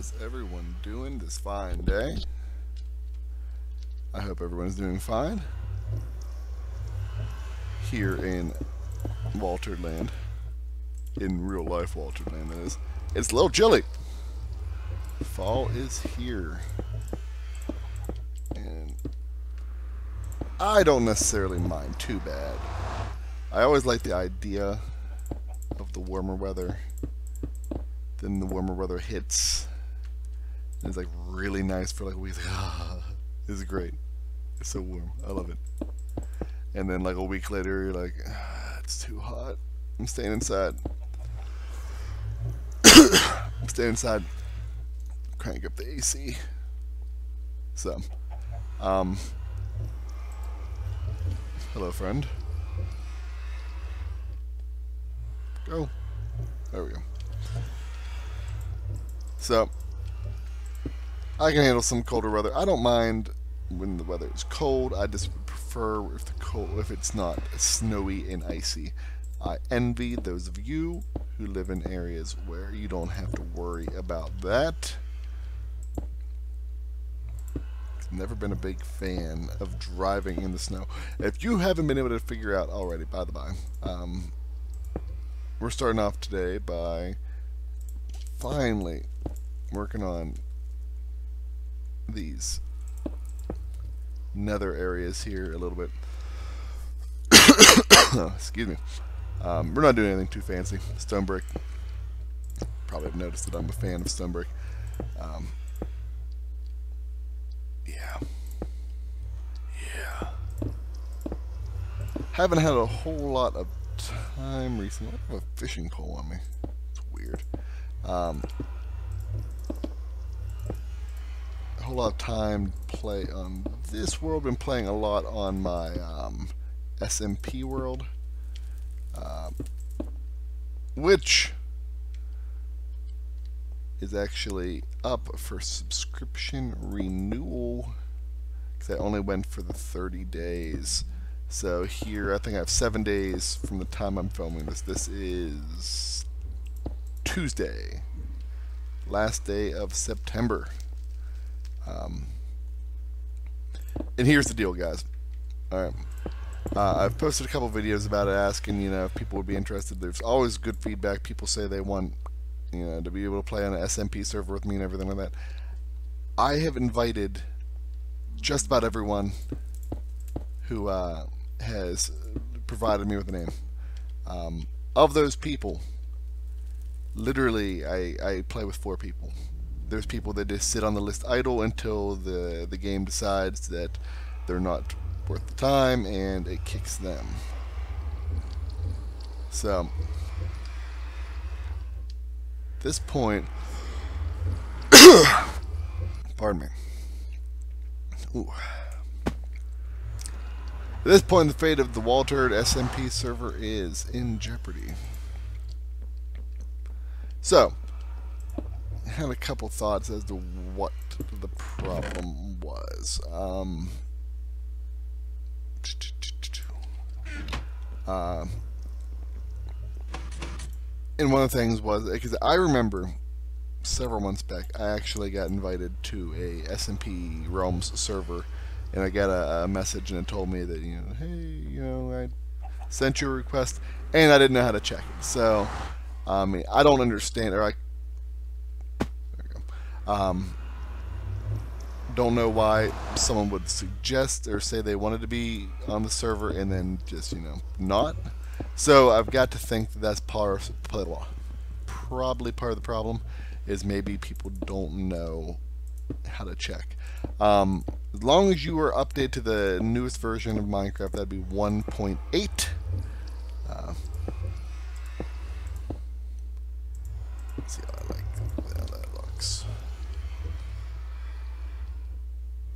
How's everyone doing this fine day? I hope everyone's doing fine here in Walterd Land. In real life Walterd Land, that is. It's a little chilly. Fall is here. And I don't necessarily mind too bad. I always like the idea of the warmer weather. Then the warmer weather hits. And it's like really nice for like a week. This is great. It's so warm. I love it. And then like a week later, you're like, it's too hot. I'm staying inside. I'm staying inside. Crank up the AC. So, hello, friend. Go. There we go. So, I can handle some colder weather. I don't mind when the weather is cold. I just prefer if it's not snowy and icy. I envy those of you who live in areas where you don't have to worry about that. I've never been a big fan of driving in the snow. If you haven't been able to figure out already, by the by, we're starting off today by finally working on these nether areas here a little bit. Excuse me. We're not doing anything too fancy. Stone brick. Probably have noticed that I'm a fan of stone brick. Yeah. Haven't had a whole lot of time recently. I have a fishing pole on me. It's weird. A whole lot of time to play on this world. Been playing a lot on my SMP world, which is actually up for subscription renewal because I only went for the 30 days. So here I think I have 7 days from the time I'm filming this. This is Tuesday, last day of September. And here's the deal, guys. Alright. I've posted a couple videos about it, asking, if people would be interested. There's always good feedback. People say they want, to be able to play on an SMP server with me and everything like that. I have invited just about everyone who has provided me with a name. Of those people, literally, I play with 4 people. There's people that just sit on the list idle until the game decides that they're not worth the time and it kicks them. So, at this point, pardon me. Ooh. At this point, the fate of the Walterd SMP server is in jeopardy. So, I had a couple thoughts as to what the problem was. And one of the things was, because I remember several months back, I actually got invited to a SMP Realms server, and I got a message and it told me that, hey, I sent you a request, and I didn't know how to check it. So, I don't understand, or don't know why someone would suggest or say they wanted to be on the server and then just, not. So I've got to think that that's probably part of the problem, is maybe people don't know how to check. As long as you are updated to the newest version of Minecraft, that'd be 1.8. Let's see how that looks.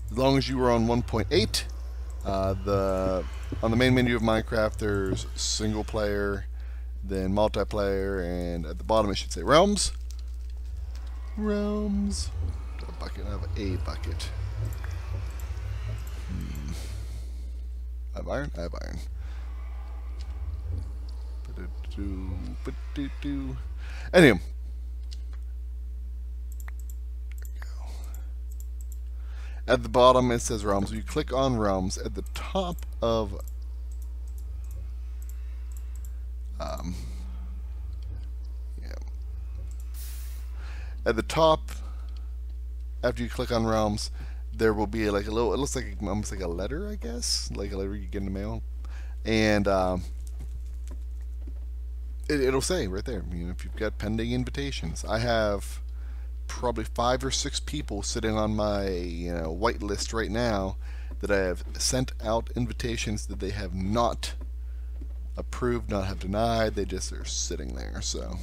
As long as you were on 1.8, on the main menu of Minecraft, there's single player, then multiplayer, and at the bottom it should say Realms. Realms. A bucket. I have a bucket. I have iron. I have iron. Anyway, At the bottom it says realms. You click on realms. At the top of yeah. At the top, after you click on realms, there will be like a little, it looks like almost like a letter, I guess, like a letter you get in the mail, and it'll say right there, you know, if you've got pending invitations. I have probably 5 or 6 people sitting on my, you know, white list right now that I have sent out invitations that they have not approved, not have denied. They just are sitting there. So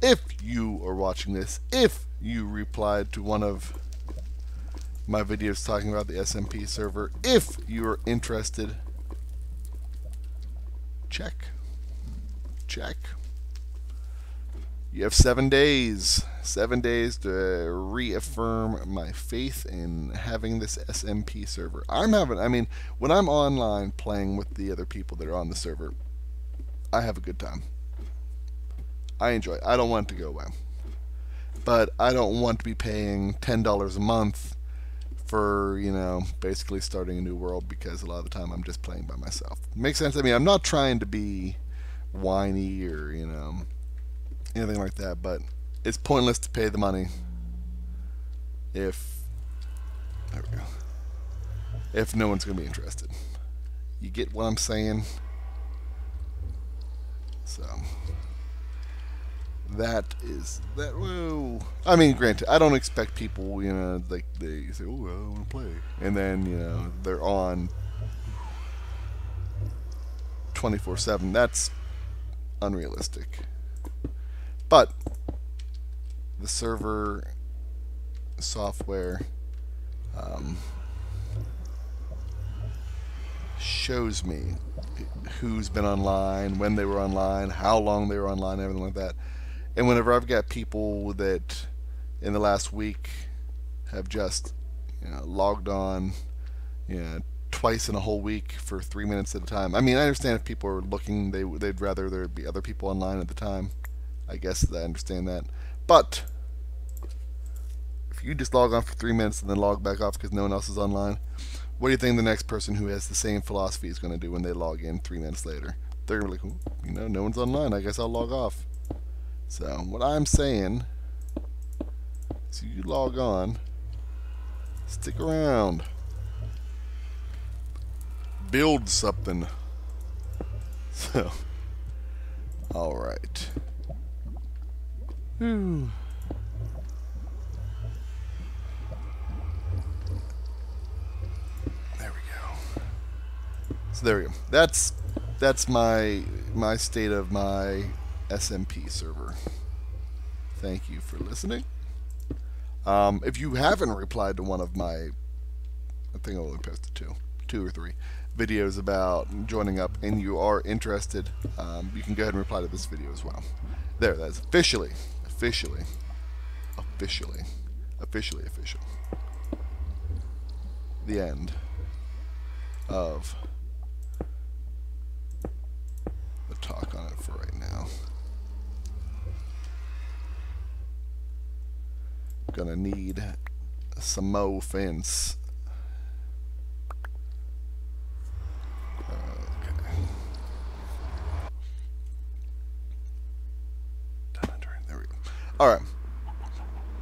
if you are watching this, if you replied to one of my videos talking about the SMP server, if you are interested, check. You have 7 days. 7 days to reaffirm my faith in having this SMP server. I mean, when I'm online playing with the other people that are on the server, I have a good time. I enjoy it. I don't want it to go away. But I don't want to be paying $10 a month for, you know, basically starting a new world, because a lot of the time I'm just playing by myself. Makes sense? I mean, I'm not trying to be whiny or, you know, anything like that, but it's pointless to pay the money if, there we go, if no one's going to be interested. You get what I'm saying? So that is that. Whoa. I mean, granted, I don't expect people, you know, like they say, oh, I want to play, and then, you know, they're on 24/7. That's unrealistic. But the server software shows me who's been online, when they were online, how long they were online, everything like that. And whenever I've got people that in the last week have just, you know, logged on, you know, twice in a whole week for 3 minutes at a time. I mean, I understand if people are looking, they'd rather there be other people online at the time. I guess I understand that. But if you just log on for 3 minutes and then log back off because no one else is online, what do you think the next person who has the same philosophy is going to do when they log in 3 minutes later? They're going to be like, you know, no one's online, I guess I'll log off. So what I'm saying is you log on, stick around, build something. So, alright. Whew. There we go. So there we go. That's my state of my SMP server. Thank you for listening. If you haven't replied to one of my, I think I only posted two or three videos about joining up, and you are interested, you can go ahead and reply to this video as well. There, that's official. The end of the talk on it for right now. Gonna need some more fence. There we go. Alright.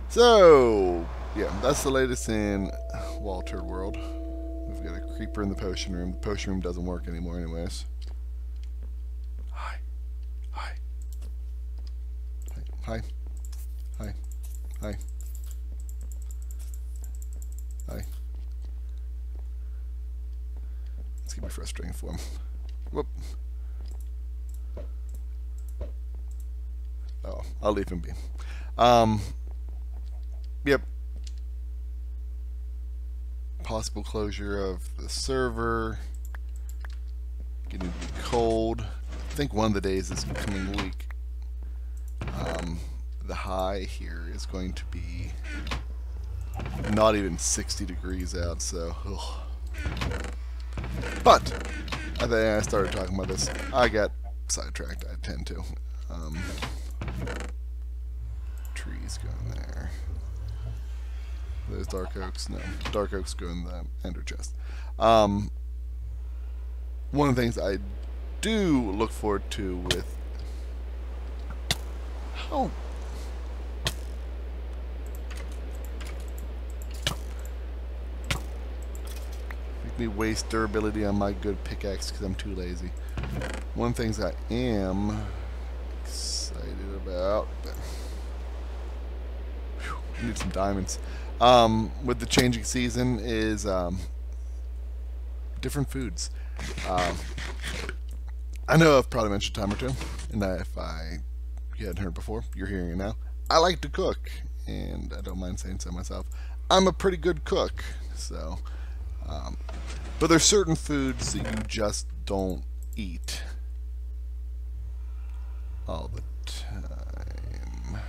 So, yeah, that's the latest in TheWalterd world. We've got a creeper in the potion room. The potion room doesn't work anymore anyways. Hi. Hi. Hi. Hi. Hi. Hi. It's gonna be frustrating for him. Whoop. Oh, I'll leave him be. Yep. Possible closure of the server. Getting to be cold. I think one of the days this coming week, the high here is going to be not even 60 degrees out, so ugh. But I think I started talking about this. I got sidetracked. I tend to. Trees going there. Those dark oaks, no. Dark oaks go in the ender chest. One of the things I do look forward to with... How... Make me waste durability on my good pickaxe because I'm too lazy. One of the things I am excited about... Whew, I need some diamonds. With the changing season is different foods. I know I've probably mentioned a time or two, and if you hadn't heard before, you're hearing it now. I like to cook, and I don't mind saying so myself. I'm a pretty good cook, so. But there's certain foods that you just don't eat all the time.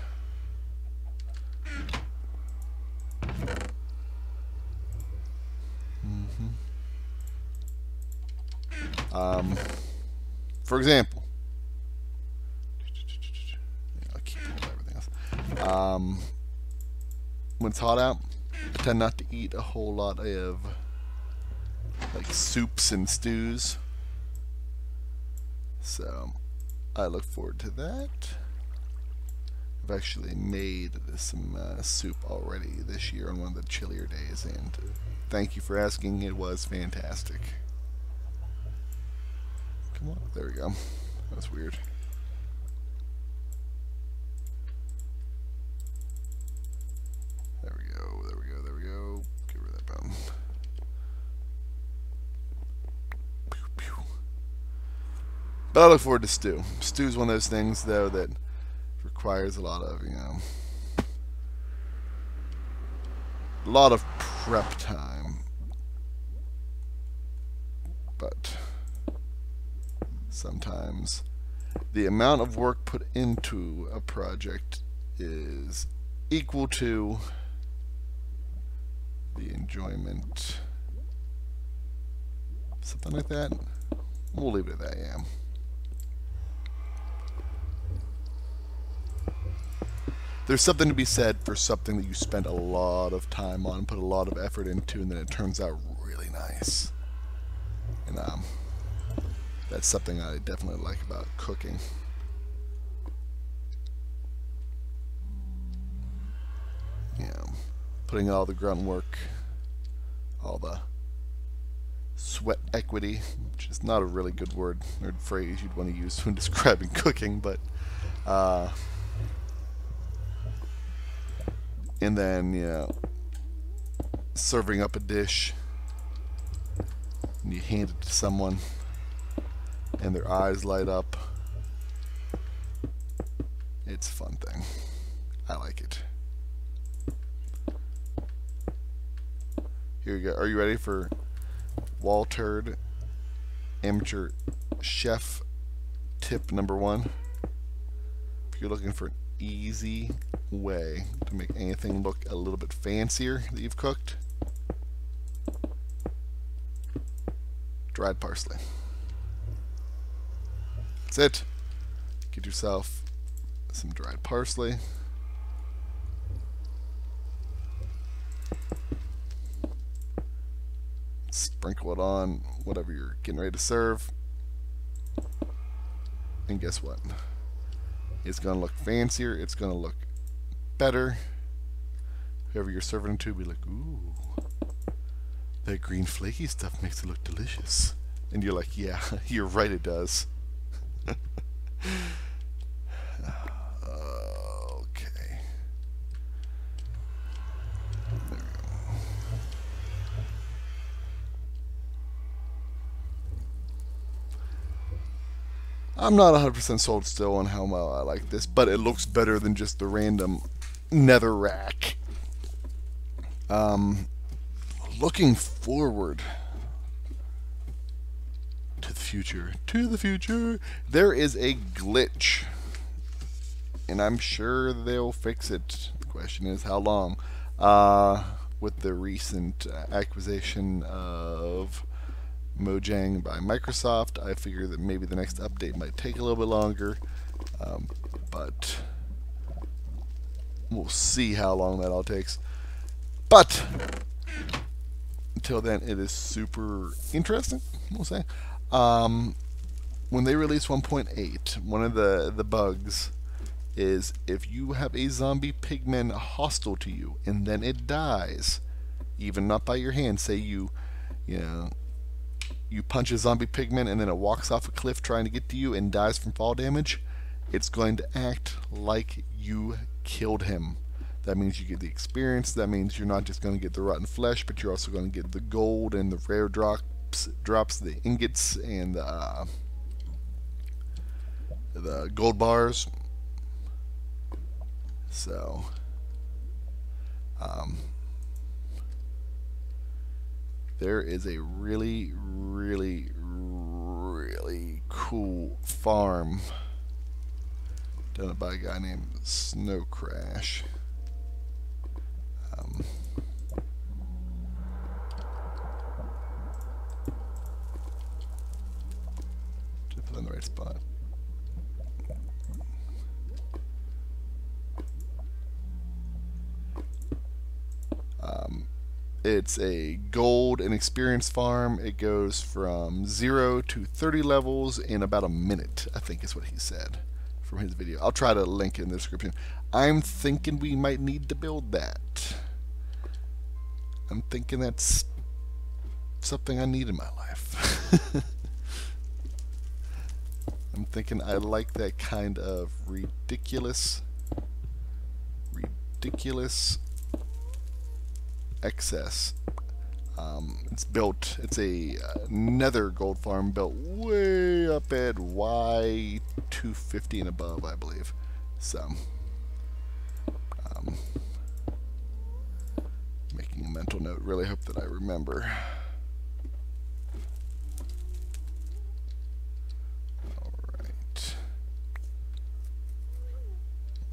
For example, I'll keep everything else. When it's hot out, I tend not to eat a whole lot of like soups and stews. So I look forward to that. I've actually made some soup already this year on one of the chillier days, and thank you for asking. It was fantastic. Come on, there we go. That was weird. There we go, there we go, there we go. Get rid of that bone. Pew, pew. But I look forward to stew. Stew's one of those things, though, that requires a lot of, a lot of prep time. But sometimes the amount of work put into a project is equal to the enjoyment. Something like that. We'll leave it at that, yeah. There's something to be said for something that you spent a lot of time on, put a lot of effort into, and then it turns out really nice. And that's something I definitely like about cooking. Putting all the grunt work, all the sweat equity, which is not a really good word or phrase you'd want to use when describing cooking, but and then serving up a dish and you hand it to someone and their eyes light up. It's a fun thing. I like it. Here we go. Are you ready for TheWalterd Amateur Chef tip number 1? If you're looking for an easy way to make anything look a little bit fancier that you've cooked, dried parsley. That's it. Get yourself some dried parsley. Sprinkle it on whatever you're getting ready to serve. And guess what? It's going to look fancier. It's going to look better. Whoever you're serving it to will be like, ooh, that green flaky stuff makes it look delicious. And you're like, yeah, you're right, it does. Okay. There we go. I'm not 100% sold still on how well I like this, but it looks better than just the random nether rack. Looking forward to the future. To the future. There is a glitch, and I'm sure they'll fix it. The question is how long. With the recent acquisition of Mojang by Microsoft, I figure that maybe the next update might take a little bit longer, but we'll see how long that all takes. But until then, it is super interesting, we'll say. When they release 1.8, one of the bugs is if you have a zombie pigman hostile to you and then it dies, even not by your hand, say you punch a zombie pigman and then it walks off a cliff trying to get to you and dies from fall damage, it's going to act like you killed him. That means you get the experience. That means you're not just going to get the rotten flesh, but you're also going to get the gold and the rare drops, the ingots and the gold bars. So, there is a really, really, really cool farm done by a guy named Snocrash. To put in the right spot. It's a gold and experience farm. It goes from 0 to 30 levels in about a minute, I think is what he said from his video. I'll try to link it in the description. I'm thinking we might need to build that. I'm thinking that's something I need in my life. I'm thinking I like that kind of ridiculous excess. It's a Nether gold farm built way up at Y250 and above, I believe. So, making a mental note, really hope that I remember. Alright.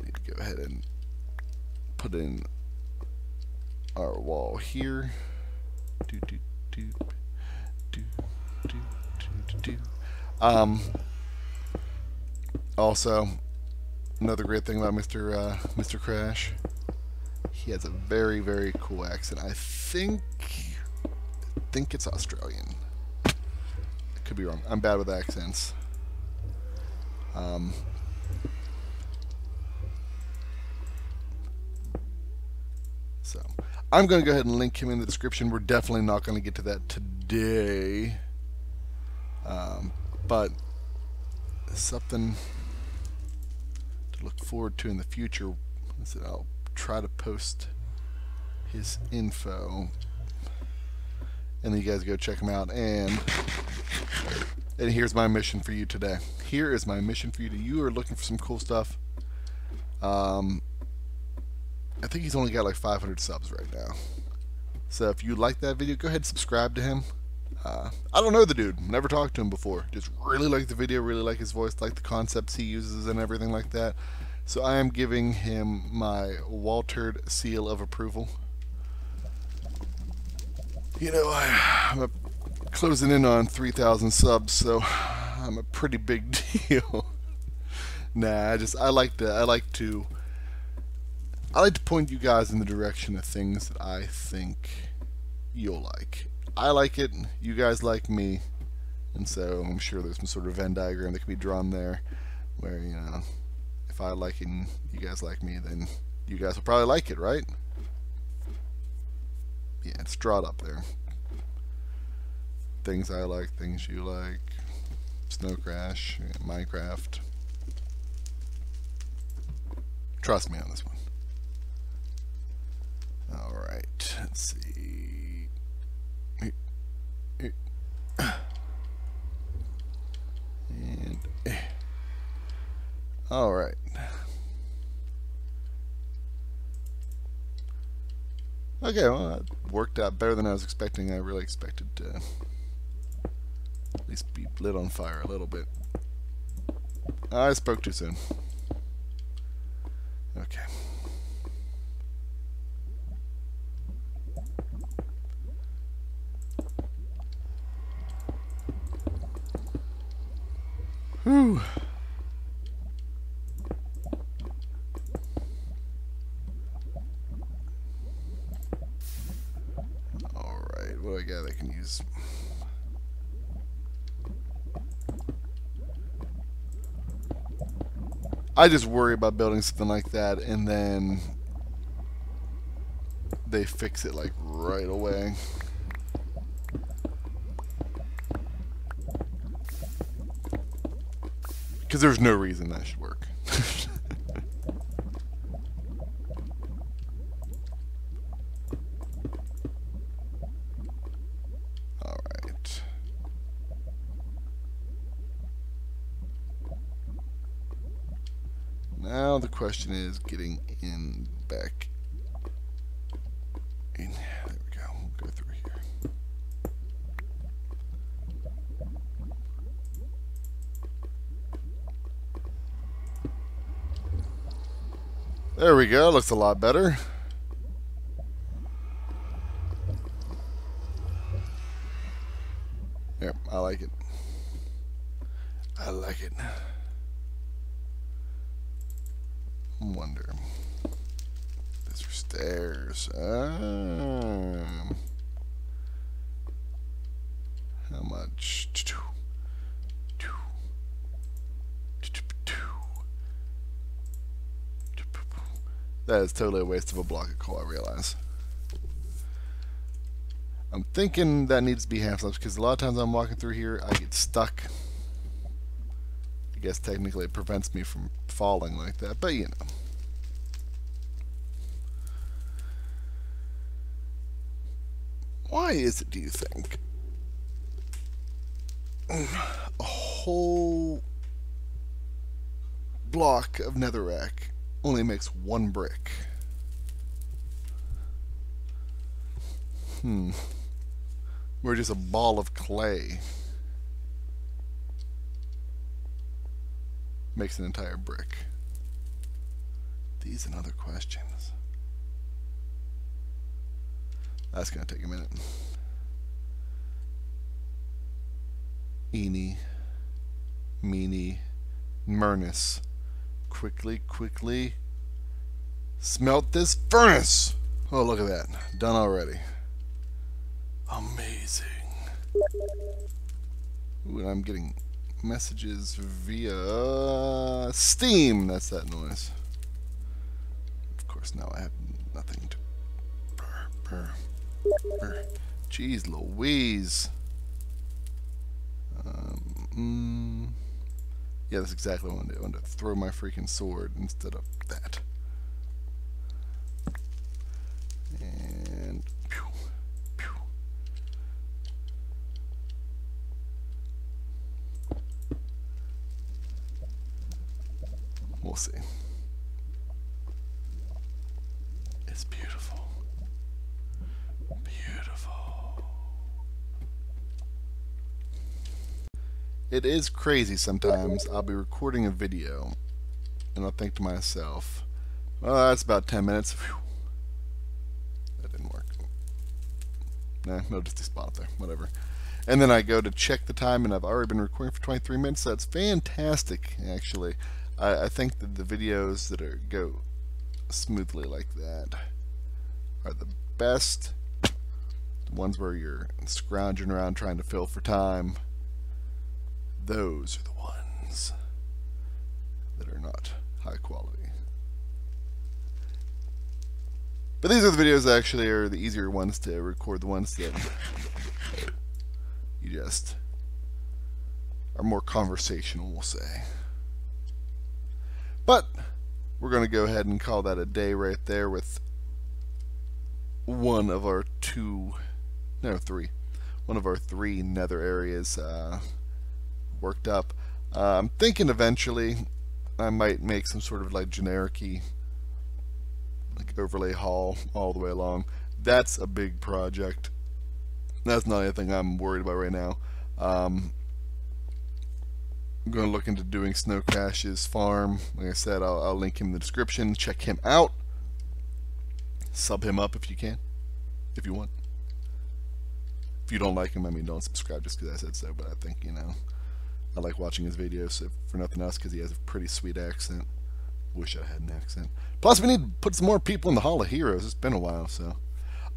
Need to go ahead and put in our wall here. Also, another great thing about Mr. Crash, he has a very, very cool accent. I think it's Australian. I could be wrong. I'm bad with accents. So I'm going to go ahead and link him in the description. We're definitely not going to get to that today, but something to look forward to in the future. I'll try to post his info, and then you guys go check him out. And here's my mission for you today. Here is my mission for you. You are looking for some cool stuff. I think he's only got like 500 subs right now. So if you like that video, go ahead and subscribe to him. I don't know the dude. Never talked to him before. Just really like the video, really like his voice, like the concepts he uses and everything like that. So I am giving him my TheWalterd seal of approval. You know, I'm closing in on 3,000 subs, so I'm a pretty big deal. Nah, I like to point you guys in the direction of things that I think you'll like. I like it, you guys like me, and so I'm sure there's some sort of Venn diagram that can be drawn there where, you know, if I like it and you guys like me, then you guys will probably like it, right? Yeah, it's drawn up there. Things I like, things you like, snocrash, Minecraft. Trust me on this one. Alright, let's see. And alright. Okay, well, that worked out better than I was expecting. I really expected to at least be lit on fire a little bit. I spoke too soon. Okay. Whew. Jeez. I just worry about building something like that and then they fix it like right away. Because there's no reason that should work. Alright. Now the question is getting in back in. There we go. We'll go through here. There we go. Looks a lot better. Yep, I like it. I like it. Wonder. These are stairs. How much? That is totally a waste of a block of coal, I realize. I'm thinking that needs to be half slabs because a lot of times I'm walking through here, I get stuck. I guess technically it prevents me from falling like that, but you know. Why is it, do you think, a whole block of netherrack only makes one brick? We're just a ball of clay makes an entire brick. These and other questions. That's gonna take a minute. Eeny, meeny, mernus. Quickly, quickly smelt this furnace. Oh, look at that. Done already. Amazing. Ooh, and I'm getting messages via Steam. That's that noise. Of course, now I have nothing to purr. Jeez Louise. Yeah, that's exactly what I want to do. I want to throw my freaking sword instead of that. And pew, pew. We'll see. It's beautiful. Beautiful. It is crazy sometimes. I'll be recording a video and I'll think to myself, well, that's about 10 minutes. Whew. That didn't work. Nah, no, just despawn up there. Whatever. And then I go to check the time and I've already been recording for 23 minutes. That's fantastic, actually. I think that the videos that go smoothly like that are the best. The ones where you're scrounging around trying to fill for time. Those are the ones that are not high quality. But these are the videos that actually are the easier ones to record, the ones that you just are more conversational, we'll say. But we're going to go ahead and call that a day right there with one of our three nether areas worked up. I'm thinking eventually I might make some sort of like generic-y like overlay hall all the way along. That's a big project. That's not anything I'm worried about right now. I'm going to look into doing Snocrash's farm. Like I said, I'll link him in the description. Check him out. Sub him up if you can. If you want. If you don't like him, I mean, don't subscribe just because I said so. But I think, you know, I like watching his videos, if for nothing else, because he has a pretty sweet accent. Wish I had an accent. Plus, we need to put some more people in the Hall of Heroes. It's been a while, so.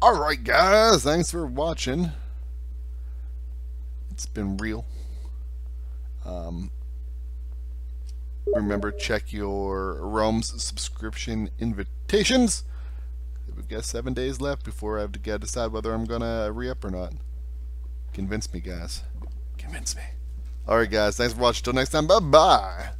Alright, guys. Thanks for watching. It's been real. Remember, check your Rome's subscription invitations. We've got 7 days left before I have to decide whether I'm gonna re-up or not. Convince me, guys. Convince me. Alright, guys. Thanks for watching. Till next time. Bye-bye.